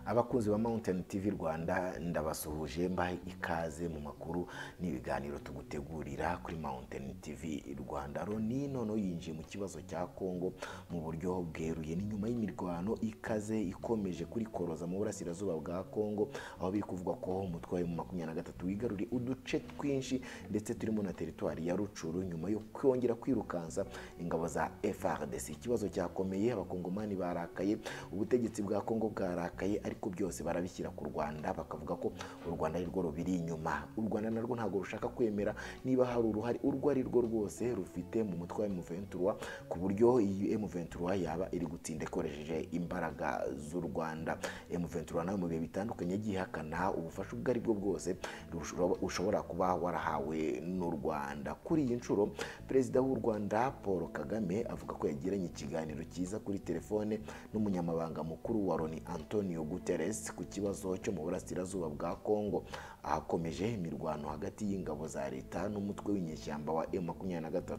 Abakunzi ba Mountain TV Rwanda ndabasuhuje mbahe ikaze mu makuru n'ibiganiro tugutegurira kuri Mountain TV Rwanda. Loni noneho yinjiye mu kibazo cya Kongo mu buryo bweruye, ni nyuma y'imirwano ikaze ikomeje kuri koroza mu burasirazuba bwa Kongo, aho biri kuvuga ko umutwe wa M23 wigaruriye uduce twinshi ndetse turimo na teritwari ya Rucuru nyuma yo kongera kwirukanza ingabo za FARDC. Ikibazo cyakomeye, abakongomani barakaye, ubutegetsi bwa Kongo bwarakaye, ariko byose barabishyira ku Rwanda bakavuga ko u Rwanda ari rwo rubiri inyuma. U Rwanda narwo ntabwo rushaka kwemera niba hari uruhari urwo ari rwo rwose rufite mu mutwe wa M23, ku buryo iyi M23 yaba iri gutsinda ikoresheje imbaraga z'u Rwanda. M23 nayo mu bihe bitandukanye yagiye ihakana ubufasha ubwo ari bwo bwose ushobora kuba warahawe n'u Rwanda. Kuri iyi nshuro perezida w'u Rwanda Paul Kagame avuga ko yagiranye ikiganiro cyiza kuri telefone n'umunyamabanga mukuru wa Loni Antonio Guterres ku kibazo cyo mu burasirazuba bwa Kongo, ahakomeje imirwano hagati y'ingabo za leta n'umutwe w'inyeshyamba wa M23.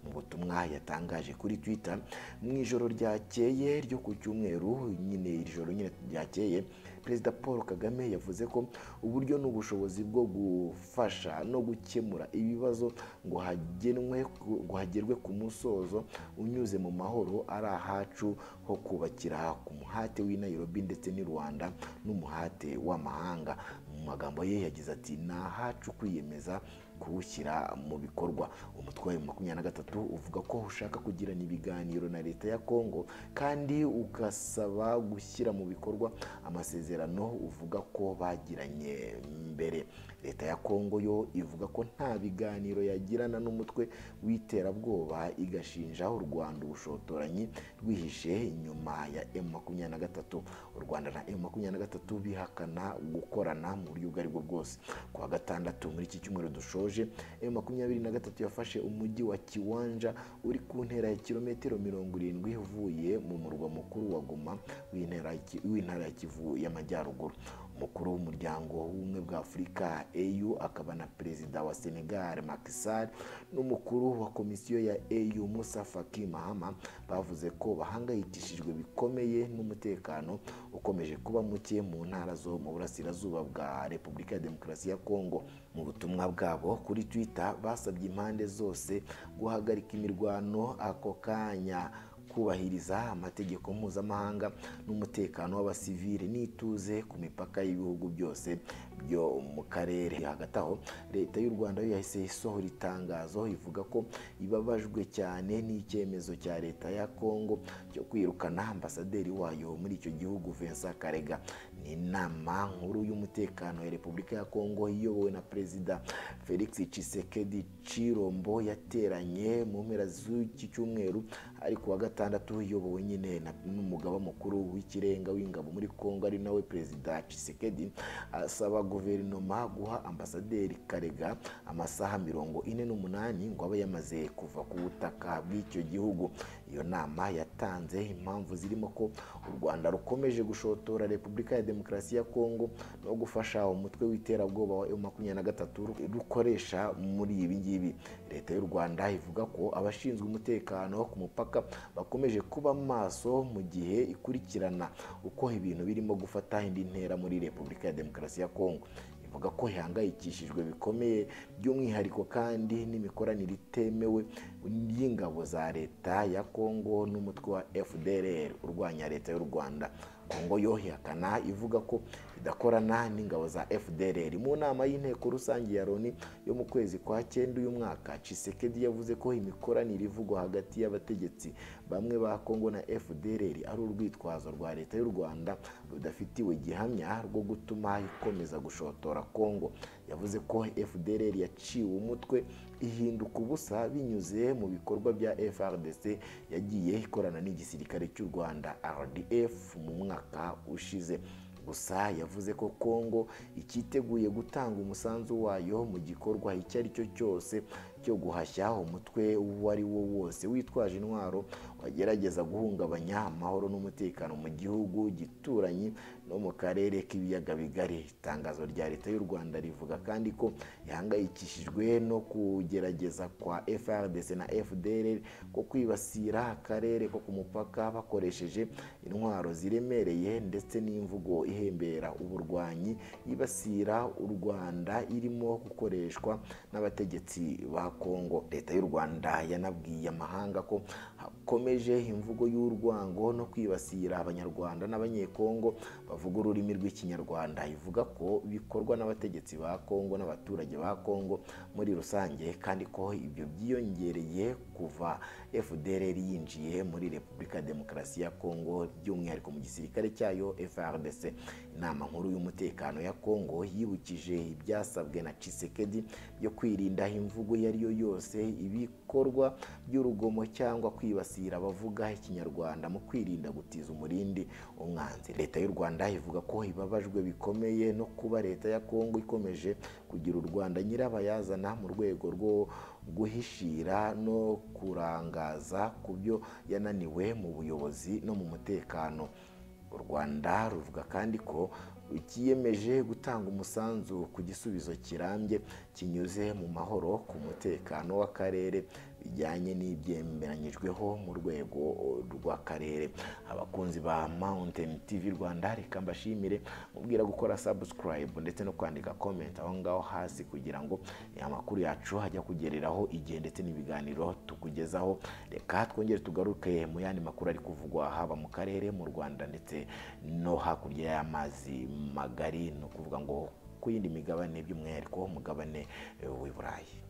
Mu butumwa yatangaje kuri Twitter mu ijoro ryakeye ryo ku cyumweru, iri joro ryakeye, perezida Paul Kagame yavuze ko uburyo n'ubushobozi bwo gufasha no gukemura ibibazo ngo hagerwe ku musozo unyuze mu mahoro ari ahacu ho kubakira ku muhate w'i Nairobi ndetse n'u Rwanda n'umuhate w'amahanga. Mu magambo ye yagize ati ni ahacu kwiyemeza kuwushyira mu bikorwa. Umutwe wa M23 uvuga ko ushaka kugirana ibiganiro na leta ya Kongo kandi ugasaba gushyira mu bikorwa amasezerano uvuga ko bagiranye mbere. Leta ya Kongo yo ivuga ko nta biganiro yagirana n'umutwe w'iterabwoba, igashinja u Rwanda ubushotoranyi rwihishe inyuma ya M23. U Rwanda na M23 bihakana gukorana mu buryo ubwo ari bwo bwose. Ku wa gatandatu muri iki cyumweru dushoje, M23 yafashe umujyi wa Kiwanja uri ku ntera ya kilometero 70 uvuye mu murwa mukuru wa Goma w'intara ya Kivu y'Amajyaruguru. Umukuru w'umuryango w'ubumwe bwa Afurika AU akaba na perezida wa Senegal Macky Sall n'umukuru wa komisiyo ya AU Moussa Faki Mahamat bavuze ko bahangayikishijwe bikomeye n'umutekano ukomeje kuba muke mu ntara zo mu burasirazuba bwa Repubulika ya Demokarasi ya Kongo. Mu butumwa bwabo kuri Twitter basabye impande zose guhagarika imirwano ako kanya, kubahiriza amategeko mpuzamahanga n'umutekano w'abasivili n'ituze ku mipaka y'ibihugu byose byo mu karere. Hagati aho leta y'u Rwanda yahise isohora itangazo ivuga ko ibabajwe cyane n'icyemezo cya leta ya Kongo cyo kwirukana ambasaderi wayo muri icyo gihugu Vincent Karega. Ni inama nkuru y'umutekano ya Repubulika ya Kongo iyobowe na perezida Felix Tshisekedi Chilombo yateranye mu mpera z'iki cyumweru, ariko wa gatandatu iyobowe nyine n'umugaba mukuru w'ikirenga w'ingabo muri Kongo ari nawe perezida Tshisekedi, asaba guverinoma guha ambasaderi Karega amasaha 48 ngo abe yamaze kuva ku butaka bw'icyo gihugu. Iyo nama yatanze impamvu zirimo ko u Rwanda rukomeje gushotora Repubulika ya Demokarasi ya Kongo no gufasha umutwe w'iterabwoba wa M23 rukoresha muri ibi ngibi. Leta y'u Rwanda ivuga ko abashinzwe umutekano ku mupaka bakomeje kuba maso mu gihe ikurikirana uko ibintu birimo gufata indi ntera muri Repubulika ya Demokarasi ya Kongo. Ivuga ko ihangayikishijwe bikomeye by'umwihariko kandi n'imikoranire itemewe y'ingabo za leta ya Kongo n'umutwe wa FDLR urwanya leta y'u Rwanda. Kongo yo ihakana ivuga ko idakorana n'ingabo za FDLR. Mu nama y'inteko rusange ya Loni yo mu kwezi kwa 9 uyu mwaka, Tshisekedi yavuze ko imikoranire ivugwa hagati y'abategetsi bamwe ba Kongo na FDLR ari urwitwazo rwa leta y'u Rwanda rudafitiwe gihamya rwo gutuma ikomeza gushotora Kongo. Yavuze ko FDLR yaciwe umutwe ihinduka ubusa binyuze mu bikorwa bya FARDC yagiye ikorana n'igisirikare cy'u Rwanda RDF mu mwaka ushize. Gusa yavuze ko Kongo ikiteguye gutanga umusanzu wayo mu gikorwa icyo ari cyo cyose cyo guhashya umutwe uwo ari wo wose witwaje intwaro wagerageza guhungabanya amahoro n'umutekano mu gihugu gituranyi no mu karere k'ibiyaga bigari. Itangazo rya leta y'u Rwanda rivuga kandi ko ihangayikishijwe no kugerageza kwa FARDC na FDLR ko kwibasira akarere ko ku mupaka bakoresheje intwaro ziremereye ndetse n'imvugo ihembera uburwanyi yibasira u Rwanda irimo gukoreshwa n'abategetsi ba Kongo. Leta y'u Rwanda yanabwiye amahanga ko hakomeje imvugo y'urwango no kwibasira abanyarwanda n'abanyekongo bavuga ururimi rw'ikinyarwanda. Ivuga ko bikorwa n'abategetsi ba Kongo n'abaturage ba Kongo muri rusange, kandi ko ibyo byiyongereye kuva FDLR yinjiye muri Repubulika ya Demokarasi ya Kongo, by'umwihariko mu gisirikare cyayo FARDC. Inama nkuru y'umutekano ya Kongo yibukije ibyasabwe na Tshisekedi byo kwirinda imvugo iyo ari yo yose, ibikorwa by'urugomo cyangwa kwibasira abavuga ikinyarwanda mu kwirinda gutiza umurindi umwanzi. Leta y'u Rwanda ivuga ko ibabajwe bikomeye no kuba leta ya Kongo ikomeje kugira u Rwanda nyirabayazana mu rwego rwo guhishira no kurangaza ku byo yananiwe mu buyobozi no mu mutekano. U Rwanda ruvuga kandi ko kiyemeje gutanga umusanzu ku gisubizo kirambye kinyuze mu mahoro ku mutekano w'akarere bijyanye n'ibyemeranyijweho mu rwego rw'akarere. Abakunzi ba Mountain TV Rwanda, reka mbashimire mubwira gukora subscribe ndetse no kwandika comment aho ngaho hasi kugira ngo amakuru yacu hajya kugereraho igihe ndetse n'ibiganiro tukugezaho. Reka twongere tugaruke mu yandi makuru ari kuvugwa haba mu karere, mu Rwanda ndetse no hakurya y'amazi magari, no kuvuga ngo ku yindi migabane, by'umwihariko umugabane w'i Burayi.